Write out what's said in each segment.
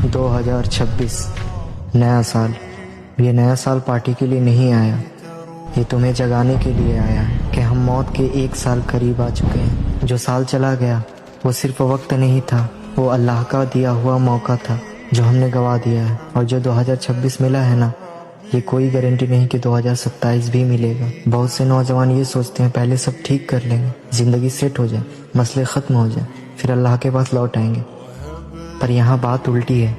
2026 نیا سال. یہ نیا سال پارٹی کے لیے نہیں آیا، یہ تمہیں جگانے کے لیے آیا ہے کہ ہم موت کے 1 سال قریب آ چکے ہیں. جو سال چلا گیا وہ صرف وقت نہیں تھا، وہ اللہ کا دیا ہوا موقع تھا جو ہم نے گوا دیا ہے. اور جو 2026 ملا ہے نا، یہ کوئی گارنٹی نہیں کہ 2027 بھی ملے گا. بہت سے نوجوان یہ سوچتے ہیں پہلے سب ٹھیک کر لیں گے، زندگی سیٹ ہو جائے، مسئلے ختم ہو جائیں، پھر اللہ کے پاس لوٹ آئیں گے. پر یہاں بات الٹی ہے،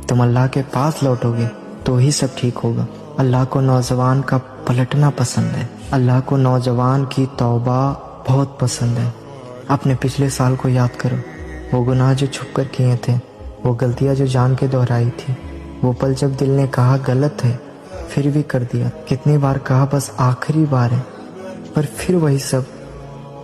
تم اللہ کے پاس لوٹو گے تو ہی سب ٹھیک ہوگا. اللہ کو نوجوان کا پلٹنا پسند ہے، اللہ کو نوجوان کی توبہ بہت پسند ہے. اپنے پچھلے سال کو یاد کرو، وہ گناہ جو چھپ کر کیے تھے، وہ غلطیاں جو جان کے دہرائی تھی، وہ پل جب دل نے کہا غلط ہے پھر بھی کر دیا. کتنی بار کہا بس آخری بار ہے، پر پھر وہی سب.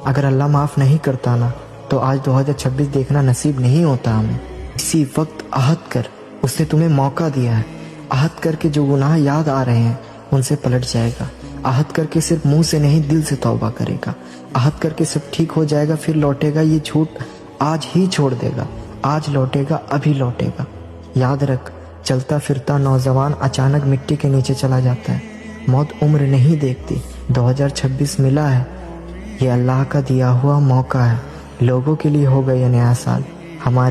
اگر اللہ معاف نہیں کرتا نا تو آج 2026 دیکھنا نصیب نہیں ہوتا ہمیں. اسی وقت عہد کر، اس نے تمہیں موقع دیا ہے. عہد کر کے جو گناہ یاد آ رہے ہیں ان سے پلٹ جائے گا. عہد کر کے صرف منہ سے نہیں دل سے توبہ کرے گا. عہد کر کے سب ٹھیک ہو جائے گا، پھر لوٹے گا. یہ جھوٹ آج ہی چھوڑ دے گا، آج لوٹے گا، ابھی لوٹے گا. یاد رکھ، چلتا پھرتا نوجوان اچانک مٹی کے نیچے چلا جاتا ہے. موت عمر نہیں دیکھتی. 2026 ملا ہے، یہ اللہ کا دیا ہوا موقع ہے. لوگوں کے لیے ہوگا یہ نیا سال، ہمارے